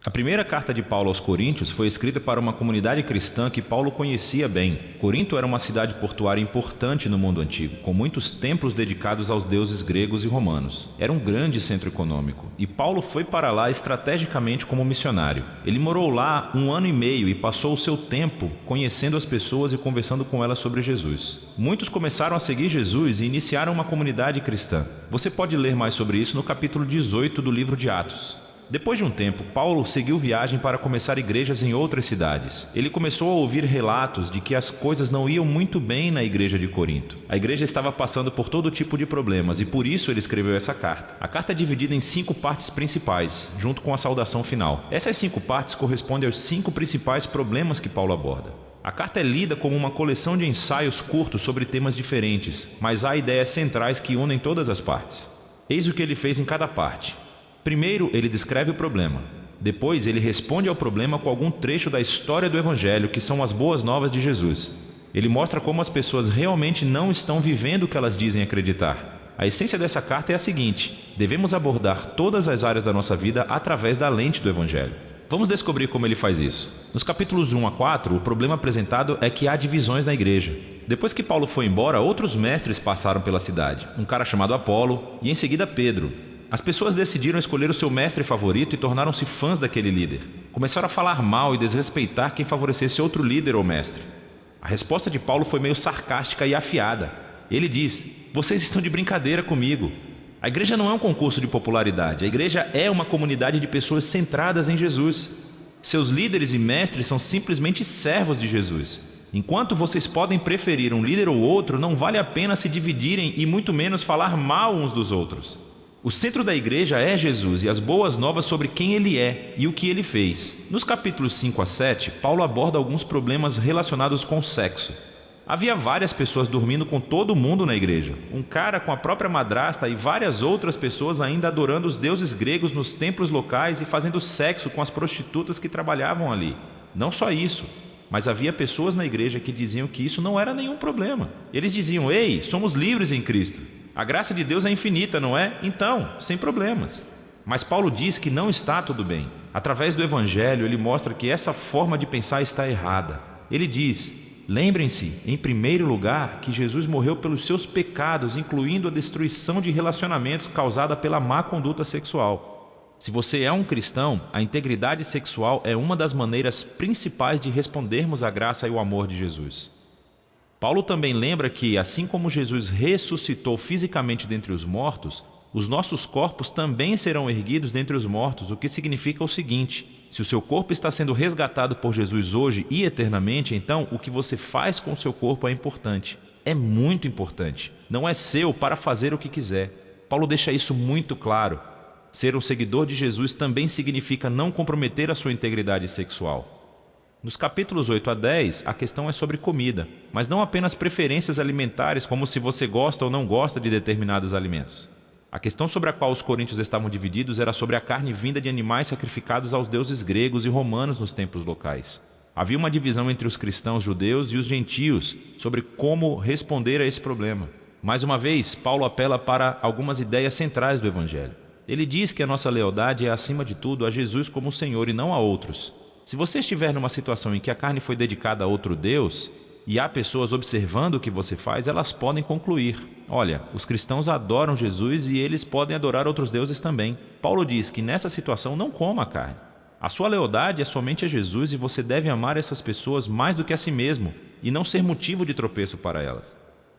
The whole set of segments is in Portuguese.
A primeira carta de Paulo aos Coríntios foi escrita para uma comunidade cristã que Paulo conhecia bem. Corinto era uma cidade portuária importante no mundo antigo, com muitos templos dedicados aos deuses gregos e romanos. Era um grande centro econômico, e Paulo foi para lá estrategicamente como missionário. Ele morou lá 1 ano e meio e passou o seu tempo conhecendo as pessoas e conversando com elas sobre Jesus. Muitos começaram a seguir Jesus e iniciaram uma comunidade cristã. Você pode ler mais sobre isso no capítulo 18 do livro de Atos. Depois de um tempo, Paulo seguiu viagem para começar igrejas em outras cidades. Ele começou a ouvir relatos de que as coisas não iam muito bem na igreja de Corinto. A igreja estava passando por todo tipo de problemas e por isso ele escreveu essa carta. A carta é dividida em 5 partes principais, junto com a saudação final. Essas 5 partes correspondem aos 5 principais problemas que Paulo aborda. A carta é lida como uma coleção de ensaios curtos sobre temas diferentes, mas há ideias centrais que unem todas as partes. Eis o que ele fez em cada parte. Primeiro, ele descreve o problema. Depois, ele responde ao problema com algum trecho da história do Evangelho, que são as boas novas de Jesus. Ele mostra como as pessoas realmente não estão vivendo o que elas dizem acreditar. A essência dessa carta é a seguinte: devemos abordar todas as áreas da nossa vida através da lente do Evangelho. Vamos descobrir como ele faz isso. Nos capítulos 1 a 4, o problema apresentado é que há divisões na igreja. Depois que Paulo foi embora, outros mestres passaram pela cidade. Um cara chamado Apolo e em seguida Pedro. As pessoas decidiram escolher o seu mestre favorito e tornaram-se fãs daquele líder. Começaram a falar mal e desrespeitar quem favorecesse outro líder ou mestre. A resposta de Paulo foi meio sarcástica e afiada. Ele diz: "Vocês estão de brincadeira comigo. A igreja não é um concurso de popularidade. A igreja é uma comunidade de pessoas centradas em Jesus. Seus líderes e mestres são simplesmente servos de Jesus. Enquanto vocês podem preferir um líder ou outro, não vale a pena se dividirem e muito menos falar mal uns dos outros. O centro da igreja é Jesus e as boas novas sobre quem ele é e o que ele fez." Nos capítulos 5 a 7, Paulo aborda alguns problemas relacionados com o sexo. Havia várias pessoas dormindo com todo mundo na igreja. Um cara com a própria madrasta e várias outras pessoas ainda adorando os deuses gregos nos templos locais e fazendo sexo com as prostitutas que trabalhavam ali. Não só isso, mas havia pessoas na igreja que diziam que isso não era nenhum problema. Eles diziam: "Ei, somos livres em Cristo. A graça de Deus é infinita, não é? Então, sem problemas." Mas Paulo diz que não está tudo bem. Através do Evangelho, ele mostra que essa forma de pensar está errada. Ele diz: "Lembrem-se, em primeiro lugar, que Jesus morreu pelos seus pecados, incluindo a destruição de relacionamentos causada pela má conduta sexual." Se você é um cristão, a integridade sexual é uma das maneiras principais de respondermos à graça e ao amor de Jesus. Paulo também lembra que, assim como Jesus ressuscitou fisicamente dentre os mortos, os nossos corpos também serão erguidos dentre os mortos, o que significa o seguinte: se o seu corpo está sendo resgatado por Jesus hoje e eternamente, então o que você faz com o seu corpo é importante. É muito importante. Não é seu para fazer o que quiser. Paulo deixa isso muito claro. Ser um seguidor de Jesus também significa não comprometer a sua integridade sexual. Nos capítulos 8 a 10, a questão é sobre comida, mas não apenas preferências alimentares, como se você gosta ou não gosta de determinados alimentos. A questão sobre a qual os coríntios estavam divididos era sobre a carne vinda de animais sacrificados aos deuses gregos e romanos nos templos locais. Havia uma divisão entre os cristãos judeus e os gentios sobre como responder a esse problema. Mais uma vez, Paulo apela para algumas ideias centrais do Evangelho. Ele diz que a nossa lealdade é, acima de tudo, a Jesus como Senhor e não a outros. Se você estiver numa situação em que a carne foi dedicada a outro Deus e há pessoas observando o que você faz, elas podem concluir: olha, os cristãos adoram Jesus e eles podem adorar outros deuses também. Paulo diz que nessa situação não coma a carne. A sua lealdade é somente a Jesus e você deve amar essas pessoas mais do que a si mesmo e não ser motivo de tropeço para elas.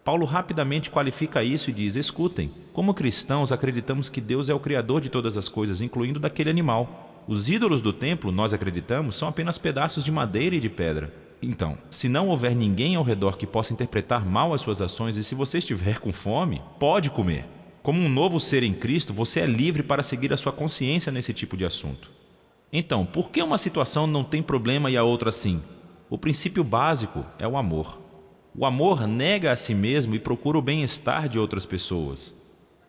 Paulo rapidamente qualifica isso e diz: escutem, como cristãos acreditamos que Deus é o Criador de todas as coisas, incluindo daquele animal. Os ídolos do templo, nós acreditamos, são apenas pedaços de madeira e de pedra. Então, se não houver ninguém ao redor que possa interpretar mal as suas ações e se você estiver com fome, pode comer. Como um novo ser em Cristo, você é livre para seguir a sua consciência nesse tipo de assunto. Então, por que uma situação não tem problema e a outra sim? O princípio básico é o amor. O amor nega a si mesmo e procura o bem-estar de outras pessoas.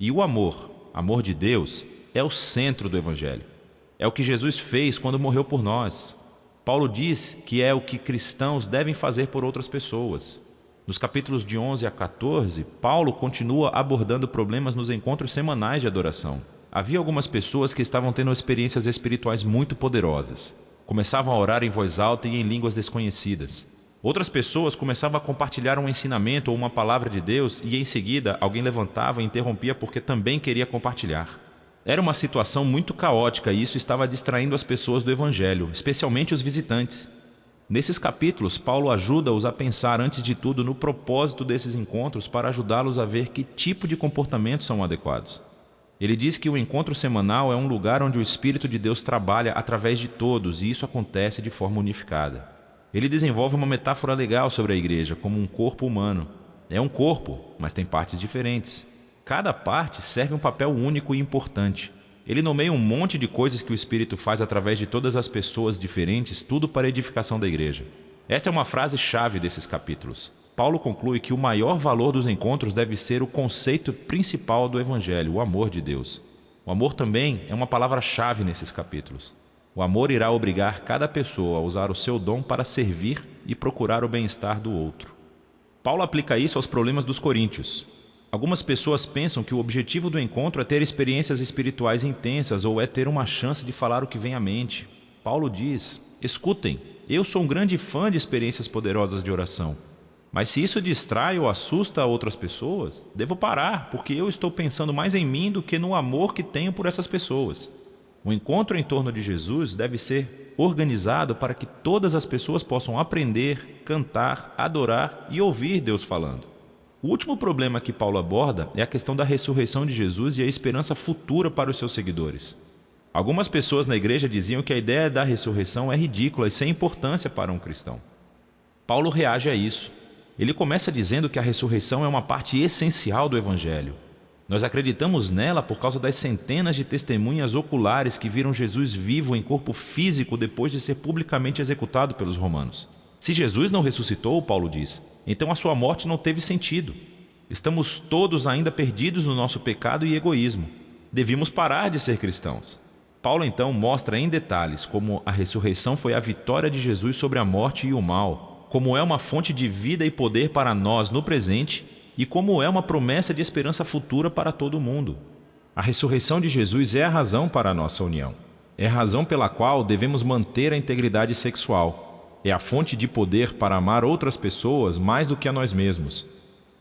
E o amor de Deus, é o centro do Evangelho. É o que Jesus fez quando morreu por nós. Paulo diz que é o que cristãos devem fazer por outras pessoas. Nos capítulos de 11 a 14, Paulo continua abordando problemas nos encontros semanais de adoração. havia algumas pessoas que estavam tendo experiências espirituais muito poderosas. Começavam a orar em voz alta e em línguas desconhecidas. Outras pessoas começavam a compartilhar um ensinamento ou uma palavra de Deus e em seguida alguém levantava e interrompia porque também queria compartilhar. Era uma situação muito caótica e isso estava distraindo as pessoas do Evangelho, especialmente os visitantes. Nesses capítulos, Paulo ajuda-os a pensar antes de tudo no propósito desses encontros para ajudá-los a ver que tipo de comportamentos são adequados. Ele diz que o encontro semanal é um lugar onde o Espírito de Deus trabalha através de todos e isso acontece de forma unificada. Ele desenvolve uma metáfora legal sobre a igreja como um corpo humano. É um corpo, mas tem partes diferentes. Cada parte serve um papel único e importante. Ele nomeia um monte de coisas que o Espírito faz através de todas as pessoas diferentes, tudo para a edificação da igreja. Esta é uma frase-chave desses capítulos. Paulo conclui que o maior valor dos encontros deve ser o conceito principal do Evangelho, o amor de Deus. O amor também é uma palavra-chave nesses capítulos. O amor irá obrigar cada pessoa a usar o seu dom para servir e procurar o bem-estar do outro. Paulo aplica isso aos problemas dos coríntios. Algumas pessoas pensam que o objetivo do encontro é ter experiências espirituais intensas ou é ter uma chance de falar o que vem à mente. Paulo diz: escutem, eu sou um grande fã de experiências poderosas de oração. Mas se isso distrai ou assusta outras pessoas, devo parar, porque eu estou pensando mais em mim do que no amor que tenho por essas pessoas. O encontro em torno de Jesus deve ser organizado para que todas as pessoas possam aprender, cantar, adorar e ouvir Deus falando. O último problema que Paulo aborda é a questão da ressurreição de Jesus e a esperança futura para os seus seguidores. Algumas pessoas na igreja diziam que a ideia da ressurreição é ridícula e sem importância para um cristão. Paulo reage a isso. Ele começa dizendo que a ressurreição é uma parte essencial do Evangelho. Nós acreditamos nela por causa das centenas de testemunhas oculares que viram Jesus vivo em corpo físico depois de ser publicamente executado pelos romanos. Se Jesus não ressuscitou, Paulo diz, então a sua morte não teve sentido. Estamos todos ainda perdidos no nosso pecado e egoísmo. Devíamos parar de ser cristãos. Paulo então mostra em detalhes como a ressurreição foi a vitória de Jesus sobre a morte e o mal, como é uma fonte de vida e poder para nós no presente e como é uma promessa de esperança futura para todo mundo. A ressurreição de Jesus é a razão para a nossa união. É a razão pela qual devemos manter a integridade sexual. É a fonte de poder para amar outras pessoas mais do que a nós mesmos.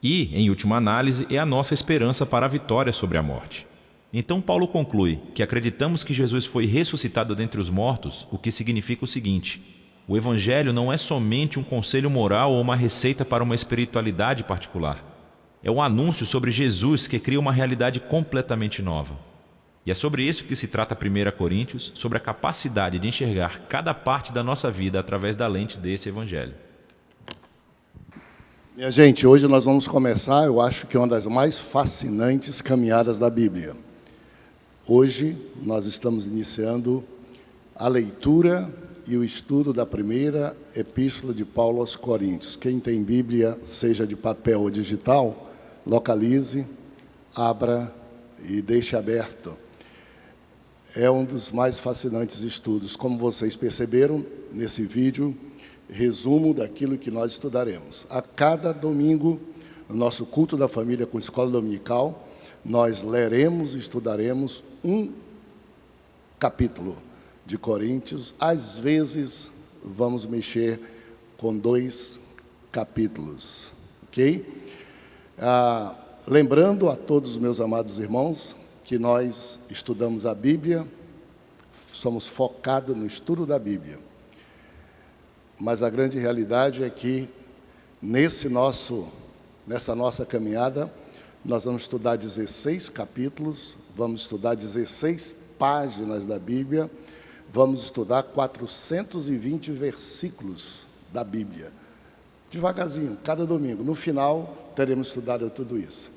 E, em última análise, é a nossa esperança para a vitória sobre a morte. Então Paulo conclui que acreditamos que Jesus foi ressuscitado dentre os mortos, o que significa o seguinte: o Evangelho não é somente um conselho moral ou uma receita para uma espiritualidade particular. É um anúncio sobre Jesus que cria uma realidade completamente nova. E é sobre isso que se trata 1 Coríntios, sobre a capacidade de enxergar cada parte da nossa vida através da lente desse Evangelho. Minha gente, hoje nós vamos começar, eu acho que uma das mais fascinantes caminhadas da Bíblia. Hoje nós estamos iniciando a leitura e o estudo da primeira epístola de Paulo aos Coríntios. Quem tem Bíblia, seja de papel ou digital, localize, abra e deixe aberto. É um dos mais fascinantes estudos. Como vocês perceberam nesse vídeo, resumo daquilo que nós estudaremos. A cada domingo, no nosso culto da família com escola dominical, nós leremos e estudaremos um capítulo de Coríntios. Às vezes, vamos mexer com 2 capítulos, ok? Lembrando a todos os meus amados irmãos que nós estudamos a Bíblia, somos focados no estudo da Bíblia. Mas a grande realidade é que nessa nossa caminhada, nós vamos estudar 16 capítulos, vamos estudar 16 páginas da Bíblia, vamos estudar 420 versículos da Bíblia. Devagarzinho, cada domingo. No final, teremos estudado tudo isso.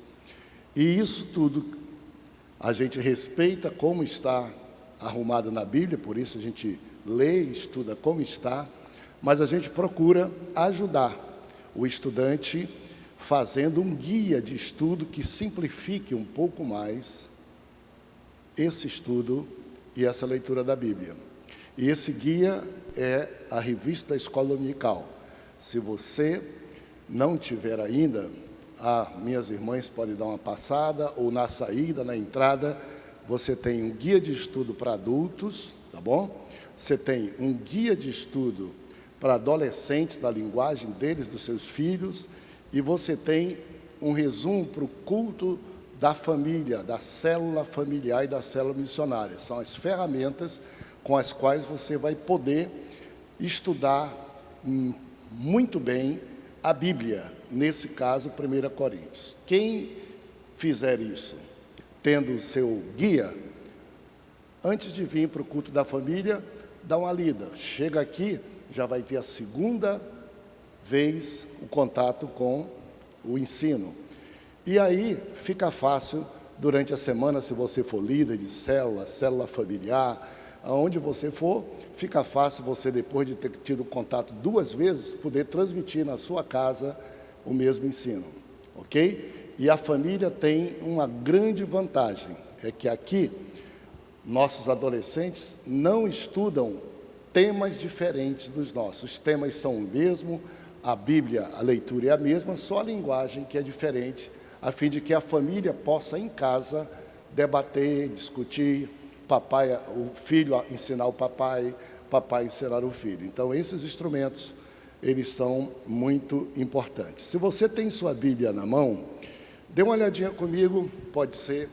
E isso tudo, a gente respeita como está arrumado na Bíblia, por isso a gente lê e estuda como está, mas a gente procura ajudar o estudante fazendo um guia de estudo que simplifique um pouco mais esse estudo e essa leitura da Bíblia. E esse guia é a revista da Escola Dominical. Se você não tiver ainda, minhas irmãs podem dar uma passada, ou na saída, na entrada, você tem um guia de estudo para adultos, tá bom? Você tem um guia de estudo para adolescentes, da linguagem deles, dos seus filhos, e você tem um resumo para o culto da família, da célula familiar e da célula missionária. São as ferramentas com as quais você vai poder estudar muito bem a Bíblia, nesse caso, 1 Coríntios. Quem fizer isso, tendo o seu guia, antes de vir para o culto da família, dá uma lida. Chega aqui, já vai ter a segunda vez o contato com o ensino. E aí fica fácil, durante a semana, se você for líder de célula familiar, aonde você for, fica fácil você, depois de ter tido contato 2 vezes, poder transmitir na sua casa o mesmo ensino, ok? E a família tem uma grande vantagem, é que aqui, nossos adolescentes não estudam temas diferentes dos nossos. Os temas são o mesmo, a Bíblia, a leitura é a mesma, só a linguagem que é diferente, a fim de que a família possa, em casa, debater, discutir, o filho ensinar o papai ensinar o filho. Então, esses instrumentos, eles são muito importantes. Se você tem sua Bíblia na mão, dê uma olhadinha comigo, pode ser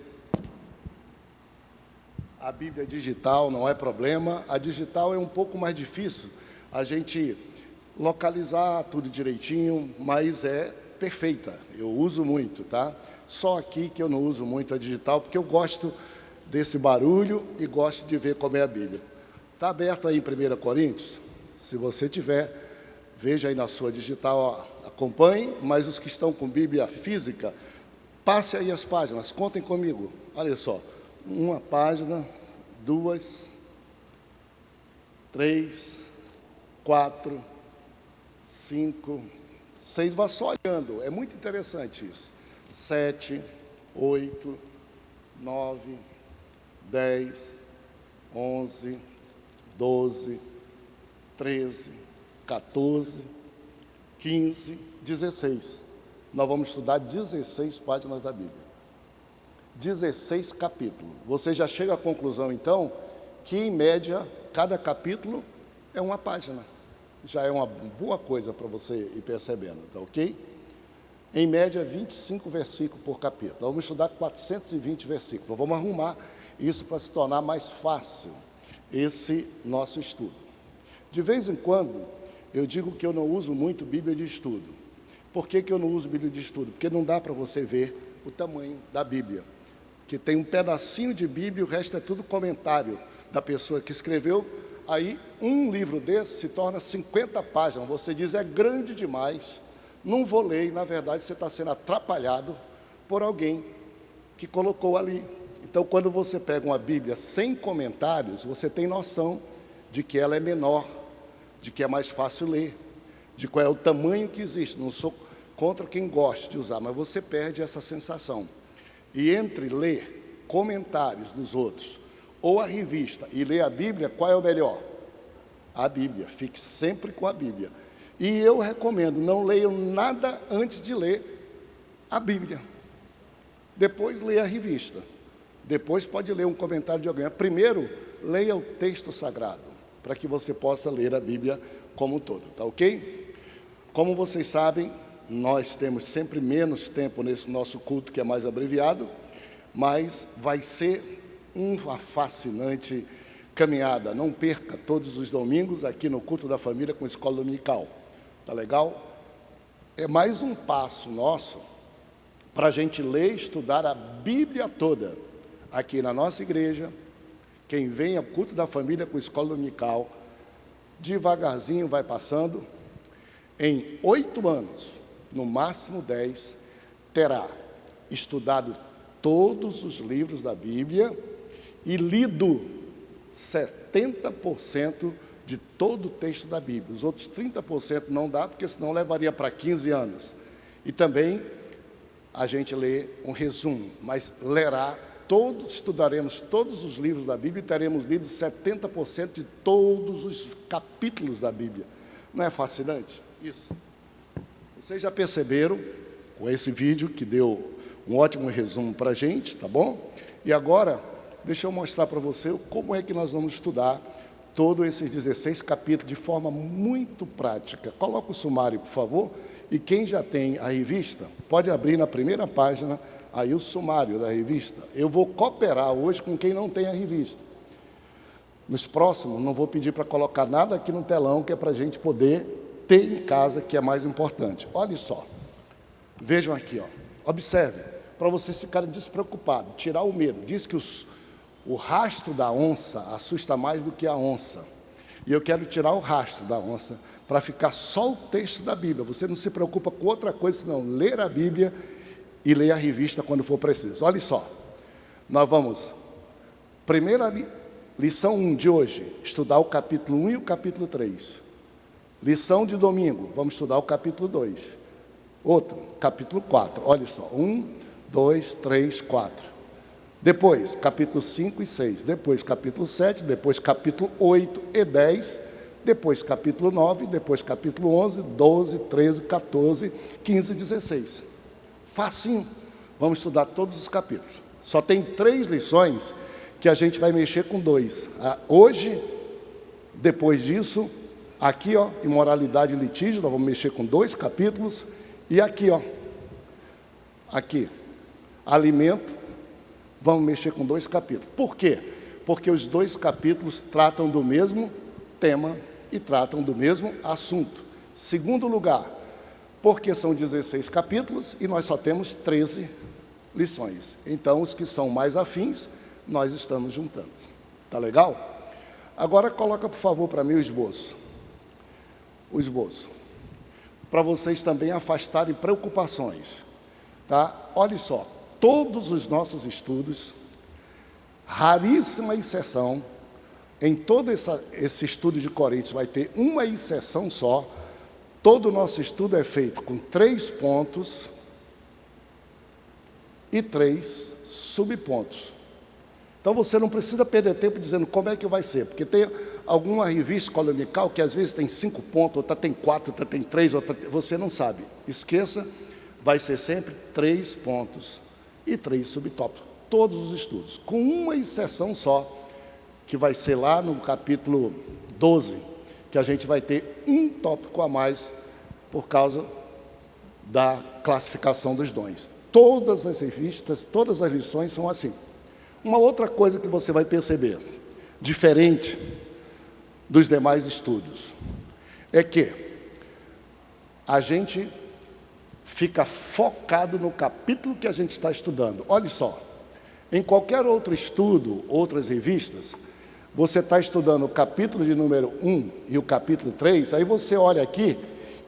a Bíblia digital, não é problema. A digital é um pouco mais difícil a gente localizar tudo direitinho, mas é perfeita, eu uso muito, tá? Só aqui que eu não uso muito a digital, porque eu gosto desse barulho e gosto de ver como é a Bíblia. Está aberto aí em 1 Coríntios? Se você tiver, veja aí na sua digital, ó, acompanhe, mas os que estão com Bíblia física, passe aí as páginas, contem comigo. Olha só, 1 página, 2, 3, 4, 5, 6, vá só olhando, é muito interessante isso. 7, 8, 9, 10, 11, 12, 13, 14, 15, 16. Nós vamos estudar 16 páginas da Bíblia. 16 capítulos. Você já chega à conclusão, então, que, em média, cada capítulo é uma página. Já é uma boa coisa para você ir percebendo, tá ok? Em média, 25 versículos por capítulo. Nós vamos estudar 420 versículos. Vamos arrumar isso para se tornar mais fácil esse nosso estudo. De vez em quando, eu digo que eu não uso muito Bíblia de estudo. Por que eu não uso Bíblia de estudo? Porque não dá para você ver o tamanho da Bíblia. Que tem um pedacinho de Bíblia, o resto é tudo comentário da pessoa que escreveu. Aí, um livro desse se torna 50 páginas. Você diz, é grande demais, não vou ler. E, na verdade, você está sendo atrapalhado por alguém que colocou ali. Então, quando você pega uma Bíblia sem comentários, você tem noção de que ela é menor, de que é mais fácil ler, de qual é o tamanho que existe. Não sou contra quem gosta de usar, mas você perde essa sensação. E entre ler comentários dos outros, ou a revista, e ler a Bíblia, qual é o melhor? A Bíblia. Fique sempre com a Bíblia. E eu recomendo, não leiam nada antes de ler a Bíblia. Depois leia a revista. Depois pode ler um comentário de alguém. Primeiro, leia o texto sagrado, para que você possa ler a Bíblia como um todo, tá ok? Como vocês sabem, nós temos sempre menos tempo nesse nosso culto, que é mais abreviado, mas vai ser uma fascinante caminhada. Não perca todos os domingos aqui no culto da família com a escola dominical. Tá legal? É mais um passo nosso para a gente ler e estudar a Bíblia toda aqui na nossa igreja. Quem vem ao culto da família com a escola dominical, devagarzinho vai passando. Em 8 anos, no máximo 10, terá estudado todos os livros da Bíblia e lido 70% de todo o texto da Bíblia. Os outros 30% não dá, porque senão levaria para 15 anos. E também a gente lê um resumo, mas estudaremos todos os livros da Bíblia e teremos lido 70% de todos os capítulos da Bíblia. Não é fascinante isso? Vocês já perceberam, com esse vídeo, que deu um ótimo resumo para a gente, tá bom? E agora, deixa eu mostrar para você como é que nós vamos estudar todos esses 16 capítulos de forma muito prática. Coloca o sumário, por favor, e quem já tem a revista, pode abrir na primeira página, aí o sumário da revista. Eu vou cooperar hoje com quem não tem a revista. Nos próximos, não vou pedir para colocar nada aqui no telão, que é para a gente poder ter em casa, que é mais importante. Olha só, vejam aqui, ó. Observe, para vocês ficarem despreocupados, tirar o medo. Diz que o rastro da onça assusta mais do que a onça. E eu quero tirar o rastro da onça para ficar só o texto da Bíblia. Você não se preocupa com outra coisa, senão ler a Bíblia e ler a revista quando for preciso. Olha só, nós vamos, primeira lição 1 de hoje, estudar o capítulo 1 e o capítulo 3. Lição de domingo, vamos estudar o capítulo 2. Outro, capítulo 4. Olha só, 1, 2, 3, 4. Depois, capítulo 5 e 6. Depois, capítulo 7. Depois, capítulo 8 e 10. Depois, capítulo 9. Depois, capítulo 11, 12, 13, 14, 15 e 16. Facinho. Vamos estudar todos os capítulos. Só tem 3 lições que a gente vai mexer com 2. Hoje, depois disso, aqui, ó, imoralidade e litígio, nós vamos mexer com 2 capítulos. E aqui, ó, aqui, alimento, vamos mexer com 2 capítulos. Por quê? Porque os 2 capítulos tratam do mesmo tema e tratam do mesmo assunto. Segundo lugar, porque são 16 capítulos e nós só temos 13 lições. Então, os que são mais afins, nós estamos juntando. Tá legal? Agora, coloca, por favor, para mim o esboço. O esboço. Para vocês também afastarem preocupações. Tá? Olha só, todos os nossos estudos, raríssima exceção, em todo esse estudo de Coríntios vai ter uma exceção só. Todo o nosso estudo é feito com 3 pontos e 3 subpontos. Então você não precisa perder tempo dizendo como é que vai ser, porque tem alguma revista colonial que às vezes tem 5 pontos, outra tem 4, outra tem 3, outra você não sabe. Esqueça, vai ser sempre 3 pontos e 3 subtópicos, todos os estudos, com uma exceção só, que vai ser lá no capítulo 12, que a gente vai ter um tópico a mais por causa da classificação dos dons. Todas as revistas, todas as lições são assim. Uma outra coisa que você vai perceber, diferente dos demais estudos, é que a gente fica focado no capítulo que a gente está estudando. Olha só, em qualquer outro estudo, outras revistas, você está estudando o capítulo de número 1 e o capítulo 3, aí você olha aqui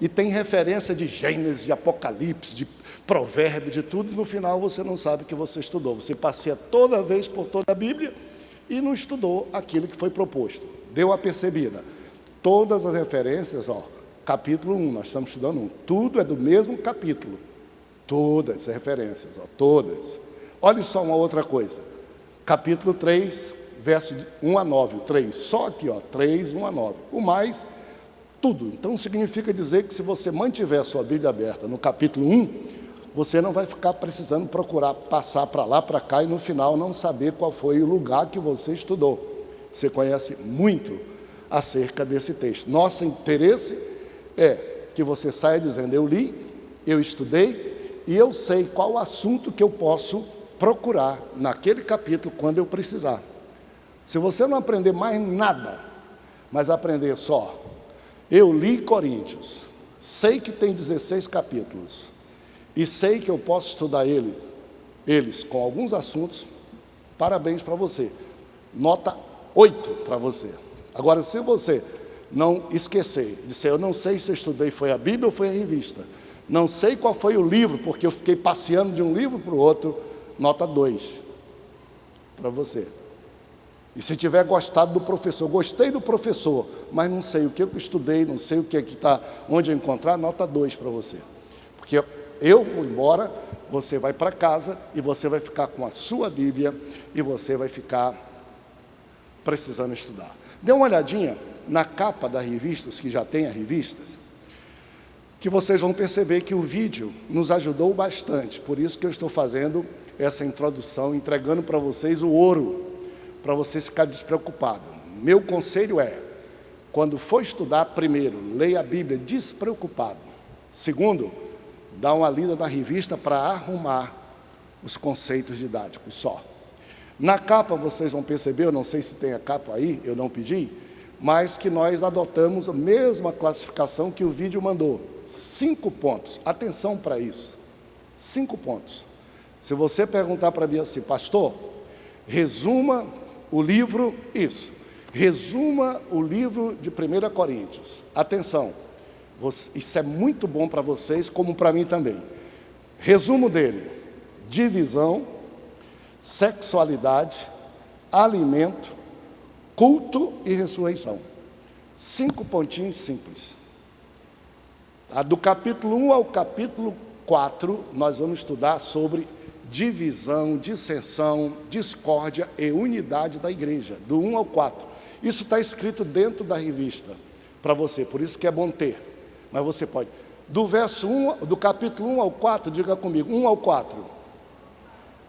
e tem referência de Gênesis, de Apocalipse, de Provérbio, de tudo, e no final você não sabe o que você estudou. Você passeia toda vez por toda a Bíblia e não estudou aquilo que foi proposto. Deu a percebida. Todas as referências, ó, capítulo 1, nós estamos estudando 1, tudo é do mesmo capítulo. Todas as referências, ó, todas. Olha só uma outra coisa. Capítulo 3, verso 1 a 9, o 3, só aqui, ó, 3, 1 a 9. O mais, tudo. Então significa dizer que se você mantiver a sua Bíblia aberta no capítulo 1, você não vai ficar precisando procurar passar para lá, para cá e no final não saber qual foi o lugar que você estudou. Você conhece muito acerca desse texto. Nosso interesse é que você saia dizendo, eu li, eu estudei e eu sei qual o assunto que eu posso procurar naquele capítulo quando eu precisar. Se você não aprender mais nada, mas aprender só, eu li Coríntios, sei que tem 16 capítulos, e sei que eu posso estudar eles com alguns assuntos, parabéns para você. Nota 8 para você. Agora, se você não esquecer, disser, eu não sei se eu estudei foi a Bíblia ou foi a revista, não sei qual foi o livro, porque eu fiquei passeando de um livro para o outro, nota 2 para você. E se tiver gostado do professor, gostei do professor, mas não sei o que eu estudei, não sei o que está, onde eu encontrar, nota 2 para você. Porque eu vou embora, você vai para casa e você vai ficar com a sua Bíblia e você vai ficar precisando estudar. Dê uma olhadinha na capa das revistas, que já tem as revistas, que vocês vão perceber que o vídeo nos ajudou bastante. Por isso que eu estou fazendo essa introdução, entregando para vocês o ouro. para você ficar despreocupado. Meu conselho é, quando for estudar, primeiro, leia a Bíblia despreocupado. Segundo, dá uma lida na revista para arrumar os conceitos didáticos só. Na capa vocês vão perceber, eu não sei se tem a capa aí, eu não pedi, mas que nós adotamos a mesma classificação que o vídeo mandou. 5 pontos, atenção para isso, 5 pontos. Se você perguntar para mim assim, pastor, resuma o livro, resuma o livro de 1 Coríntios. Atenção, isso é muito bom para vocês, como para mim também. Resumo dele: divisão, sexualidade, alimento, culto e ressurreição. 5 pontinhos simples. Do capítulo 1 ao capítulo 4, nós vamos estudar sobre divisão, dissensão, discórdia e unidade da igreja, do 1 ao 4. Isso está escrito dentro da revista para você, por isso que é bom ter. Mas você pode. Do capítulo 1 ao 4, diga comigo, 1 ao 4,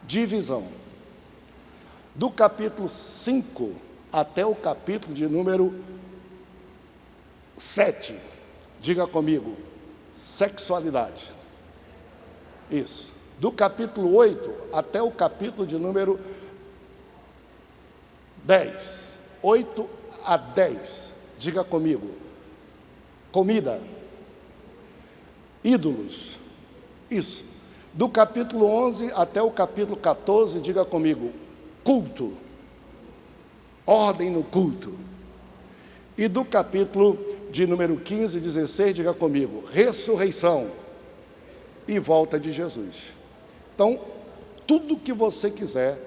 divisão. Do capítulo 5 até o capítulo de número 7, diga comigo, sexualidade. Isso. Do capítulo 8 até o capítulo de número 10, 8 a 10, diga comigo, comida, ídolos, isso. Do capítulo 11 até o capítulo 14, diga comigo, culto, ordem no culto. E do capítulo de número 15 e 16, diga comigo, ressurreição e volta de Jesus. Então, tudo que você quiser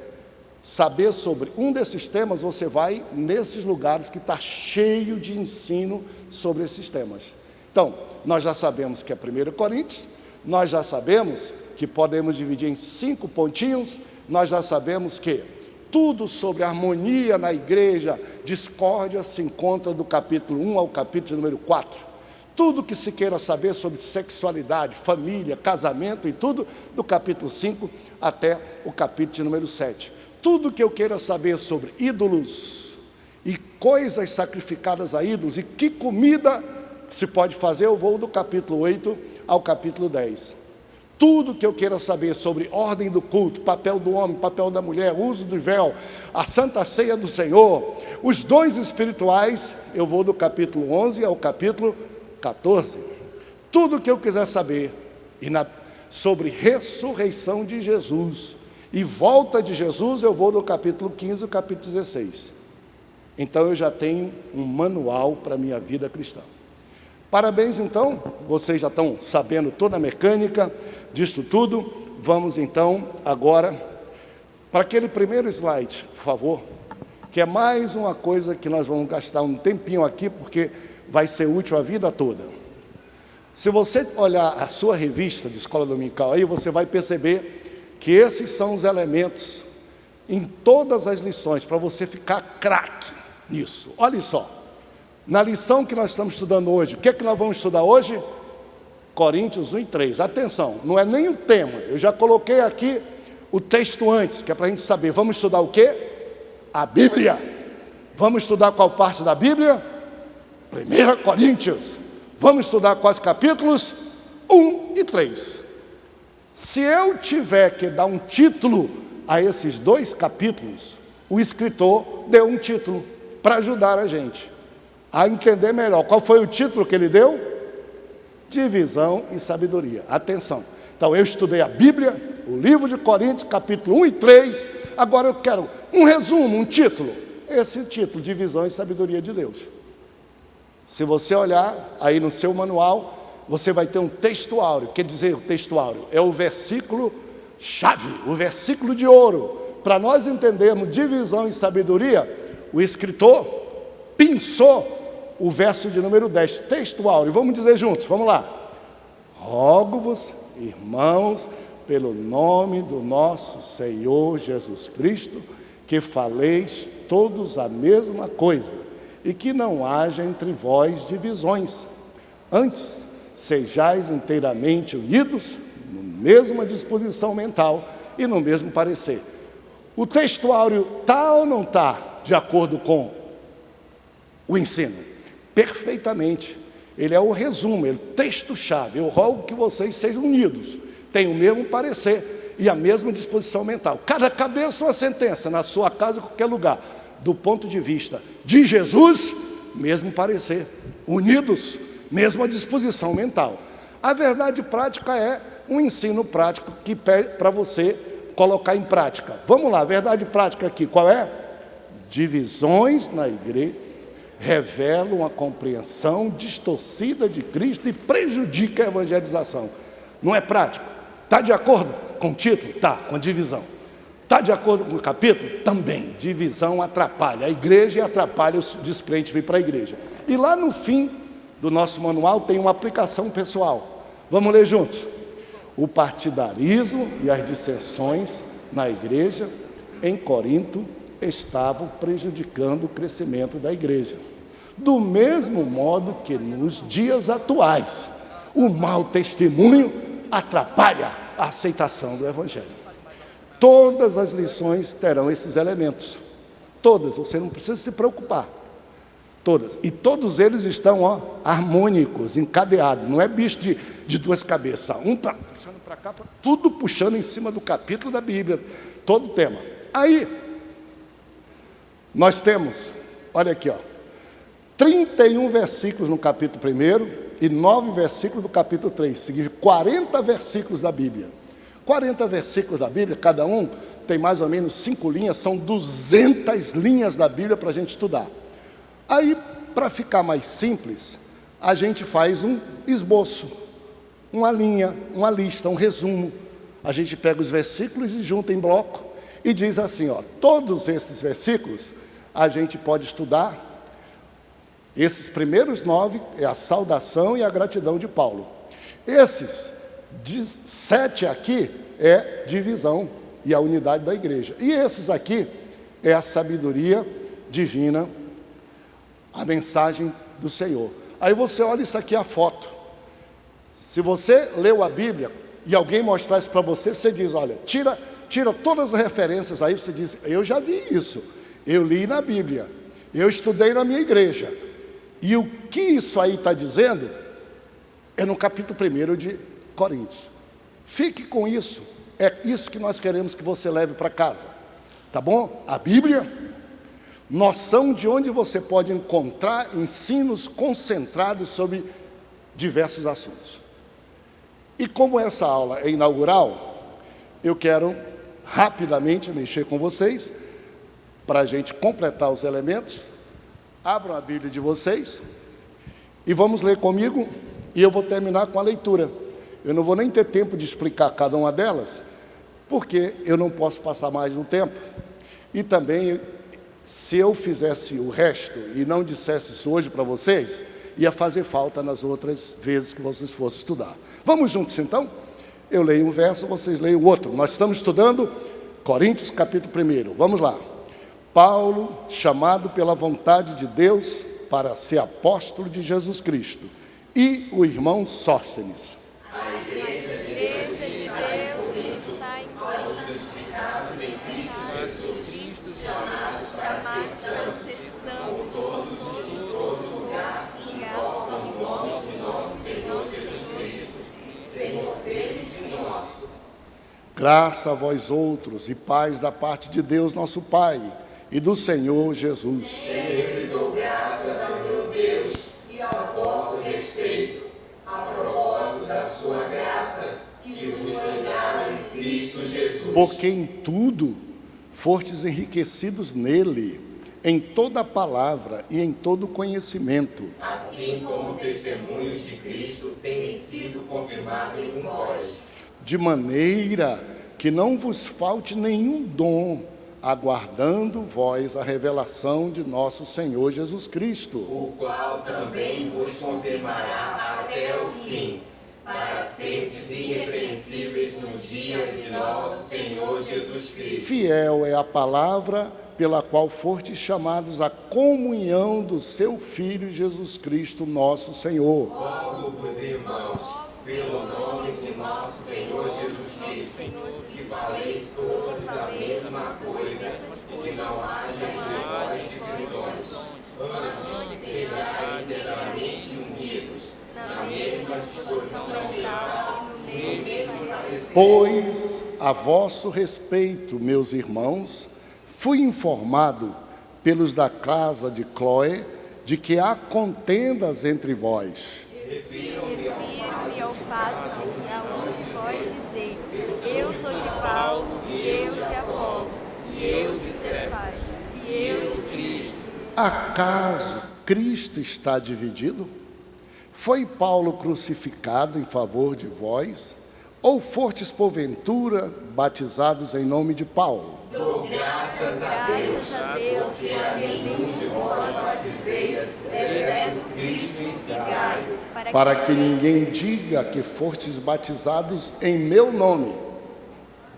saber sobre um desses temas, você vai nesses lugares que está cheio de ensino sobre esses temas. Então, nós já sabemos que é 1 Coríntios, nós já sabemos que podemos dividir em 5 pontinhos, nós já sabemos que tudo sobre harmonia na igreja, discórdia, se encontra do capítulo 1 ao capítulo número 4. Tudo que se queira saber sobre sexualidade, família, casamento e tudo, do capítulo 5 até o capítulo número 7. Tudo que eu queira saber sobre ídolos e coisas sacrificadas a ídolos e que comida se pode fazer, eu vou do capítulo 8 ao capítulo 10. Tudo que eu queira saber sobre ordem do culto, papel do homem, papel da mulher, uso do véu, a Santa Ceia do Senhor, os dons espirituais, eu vou do capítulo 11 ao capítulo 14. Tudo que eu quiser saber sobre ressurreição de Jesus e volta de Jesus, eu vou do capítulo 15 ao capítulo 16. Então eu já tenho um manual para a minha vida cristã. Parabéns então, vocês já estão sabendo toda a mecânica disto tudo. Vamos então agora para aquele primeiro slide, por favor, que é mais uma coisa que nós vamos gastar um tempinho aqui, porque vai ser útil a vida toda. Se você olhar a sua revista de escola dominical aí, você vai perceber que esses são os elementos em todas as lições, para você ficar craque nisso. Olha só, na lição que nós estamos estudando hoje, o que é que nós vamos estudar hoje? Coríntios 1 e 3, atenção, não é nem o tema, eu já coloquei aqui o texto antes, que é para a gente saber, vamos estudar o quê? A Bíblia. Vamos estudar qual parte da Bíblia? 1 Coríntios. Vamos estudar quais capítulos? 1 e 3. Se eu tiver que dar um título a esses 2 capítulos, o escritor deu um título para ajudar a gente a entender melhor. Qual foi o título que ele deu? Divisão e sabedoria. Atenção. Então eu estudei a Bíblia, o livro de Coríntios, capítulo 1 e 3. Agora eu quero um resumo, um título. Esse título, Divisão e Sabedoria de Deus. Se você olhar aí no seu manual, você vai ter um texto áureo. Quer dizer, o texto áureo é o versículo chave, o versículo de ouro. Para nós entendermos divisão e sabedoria, o escritor pensou o verso de número 10, texto áureo. Vamos dizer juntos, vamos lá. Rogo-vos, irmãos, pelo nome do nosso Senhor Jesus Cristo, que faleis todos a mesma coisa, e que não haja entre vós divisões. Antes, sejais inteiramente unidos, na mesma disposição mental e no mesmo parecer. O textuário está ou não está de acordo com o ensino? Perfeitamente. Ele é o resumo, ele é o texto-chave. Eu rogo que vocês sejam unidos, tenham o mesmo parecer e a mesma disposição mental. Cada cabeça uma sentença, na sua casa, em qualquer lugar. Do ponto de vista de Jesus, mesmo parecer. Unidos, mesma disposição mental. A verdade prática é um ensino prático que pede para você colocar em prática. Vamos lá, a verdade prática aqui, qual é? Divisões na igreja revelam a compreensão distorcida de Cristo e prejudica a evangelização. Não é prático? Está de acordo com o título? Está, com a divisão. Está de acordo com o capítulo? Também. Divisão atrapalha a igreja e atrapalha os descrentes vir para a igreja. E lá no fim do nosso manual tem uma aplicação pessoal. Vamos ler juntos? O partidarismo e as dissensões na igreja em Corinto estavam prejudicando o crescimento da igreja. Do mesmo modo que nos dias atuais, o mau testemunho atrapalha a aceitação do Evangelho. Todas as lições terão esses elementos. Todas, você não precisa se preocupar. Todas. E todos eles estão harmônicos, encadeados. Não é bicho de duas cabeças. Um puxando para cá, tudo puxando em cima do capítulo da Bíblia. Todo o tema. Aí, nós temos, olha aqui, 31 versículos no capítulo 1 e 9 versículos do capítulo 3. Seguir 40 versículos da Bíblia. 40 versículos da Bíblia, cada um tem mais ou menos 5 linhas, são 200 linhas da Bíblia para a gente estudar. Aí, para ficar mais simples, a gente faz um esboço, uma linha, uma lista, um resumo. A gente pega os versículos e junta em bloco e diz assim, todos esses versículos a gente pode estudar. Esses primeiros 9 é a saudação e a gratidão de Paulo. Esses 7 aqui é divisão e a unidade da igreja. E esses aqui é a sabedoria divina, a mensagem do Senhor. Aí você olha isso aqui, a foto. Se você leu a Bíblia e alguém mostrar isso para você, você diz, olha, tira todas as referências aí, você diz, eu já vi isso, eu li na Bíblia, eu estudei na minha igreja. E o que isso aí está dizendo é no capítulo 1 de Coríntios. Fique com isso, é isso que nós queremos que você leve para casa, tá bom? A Bíblia, noção de onde você pode encontrar ensinos concentrados sobre diversos assuntos. E como essa aula é inaugural, eu quero rapidamente mexer com vocês, para a gente completar os elementos. Abram a Bíblia de vocês e vamos ler comigo, e eu vou terminar com a leitura. Eu não vou nem ter tempo de explicar cada uma delas, porque eu não posso passar mais um tempo. E também, se eu fizesse o resto e não dissesse isso hoje para vocês, ia fazer falta nas outras vezes que vocês fossem estudar. Vamos juntos então? Eu leio um verso, vocês leem o outro. Nós estamos estudando Coríntios capítulo 1. Vamos lá. Paulo, chamado pela vontade de Deus para ser apóstolo de Jesus Cristo, e o irmão Sóstenes. A igreja de Deus que está em Corinto, em Cristo Jesus, chamados para ser santos, todos em todo lugar, em nome de nosso Senhor Jesus Cristo, Senhor deles e nosso. Graça a vós outros e paz da parte de Deus nosso Pai e do Senhor Jesus. Sempre dou graças ao meu Deus e ao vosso respeito, a propósito da sua graça, que vos foi dada em Cristo Jesus. Porque em tudo fostes enriquecidos nele, em toda palavra e em todo conhecimento. Assim como o testemunho de Cristo tem sido confirmado em vós. De maneira que não vos falte nenhum dom, aguardando vós a revelação de nosso Senhor Jesus Cristo, O qual também vos confirmará até o fim, para serdes irrepreensíveis no dia de nosso Senhor Jesus Cristo. fiel é a palavra pela qual fostes chamados à comunhão do seu Filho Jesus Cristo, nosso Senhor. Rogo-vos, irmãos, pelo nome de nosso Senhor Jesus Cristo, que faleis todos a mesma coisa, Pois a vosso respeito, meus irmãos, fui informado pelos da casa de Cloé de que há contendas entre vós. Refiro-me ao fato de que há um de vós dizer: eu sou de Paulo, e eu de Apolo, e eu de Cefas, e eu de Cristo. Acaso Cristo está dividido? Foi Paulo crucificado em favor de vós? Ou fostes, porventura, batizados em nome de Paulo? Dou graças a Deus por nenhum de vós batizei, exceto Cristo e Gaio, Para que ninguém diga que fostes batizados em meu nome.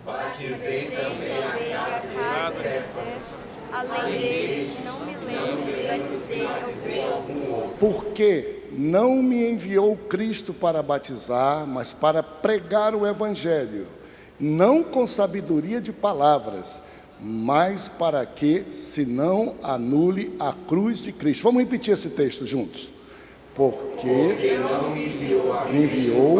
batizei também a casa de José. Além deste, não me lembro se batizei algum outro. Porque não me enviou Cristo para batizar, mas para pregar o Evangelho, não com sabedoria de palavras, mas para que se não anule a cruz de Cristo. Vamos repetir esse texto juntos. Porque não me enviou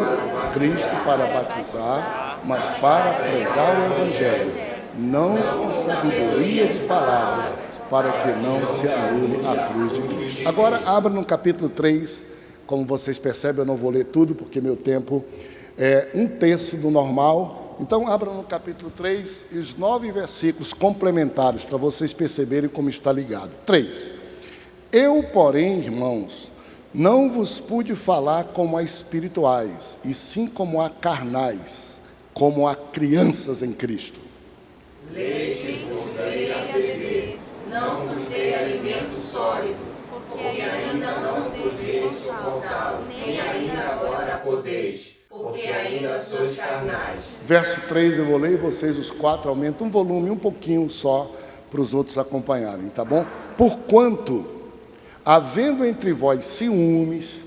Cristo para batizar, mas para pregar o Evangelho, não com sabedoria de palavras, para que não se anule a cruz de Cristo. Agora, abra no capítulo 3, como vocês percebem, eu não vou ler tudo, porque meu tempo é um terço do normal. Então, abra no capítulo 3 e os 9 versículos complementares, para vocês perceberem como está ligado. 3. Eu, porém, irmãos, não vos pude falar como a espirituais, e sim como a carnais, como a crianças em Cristo. Leite vos dei a beber, não vos dei alimento sólido, porque ainda não podeis suportá-lo, nem ainda agora podeis, porque ainda sois carnais. Verso 3 eu vou ler e vocês os 4 aumentam um volume um pouquinho só para os outros acompanharem, tá bom? Porquanto, havendo entre vós ciúmes,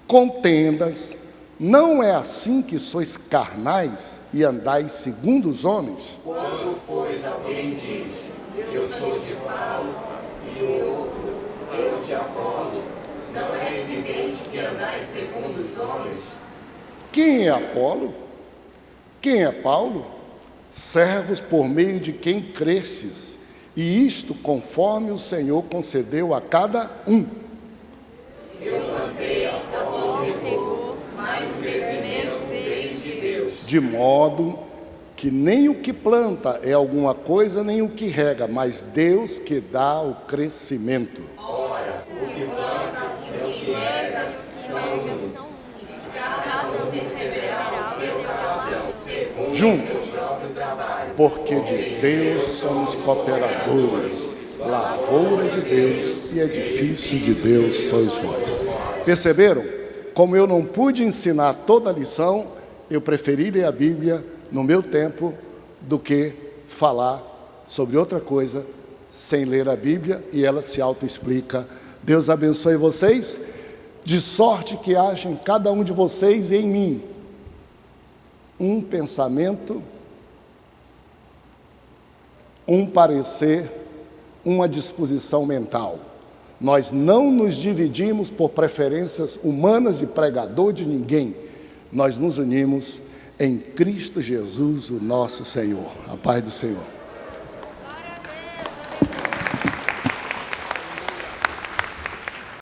contendas, não é assim que sois carnais e andais segundo os homens? Quando, pois, alguém diz: eu sou de Paulo, e o outro, eu de Apolo, não é evidente que andais segundo os homens? Quem é Apolo? Quem é Paulo? Servos por meio de quem crestes, e isto conforme o Senhor concedeu a cada um. Eu plantei, Apolo regou, mas o crescimento veio de Deus. De modo que nem o que planta é alguma coisa, nem o que rega, mas Deus que dá o crescimento. Ora, o que planta, o que rega e o que rega são um. Cada um receberá o seu galardão segundo o Juntos, seu próprio trabalho. porque de Deus somos cooperadores, lavoura de Deus e edifício de Deus sois vós. Perceberam? Como eu não pude ensinar toda a lição, eu preferi ler a Bíblia no meu tempo do que falar sobre outra coisa sem ler a Bíblia, e ela se autoexplica. Deus abençoe vocês, de sorte que haja em cada um de vocês e em mim um pensamento, um parecer, uma disposição mental. Nós não nos dividimos por preferências humanas de pregador de ninguém. Nós nos unimos em Cristo Jesus, o nosso Senhor. A paz do Senhor.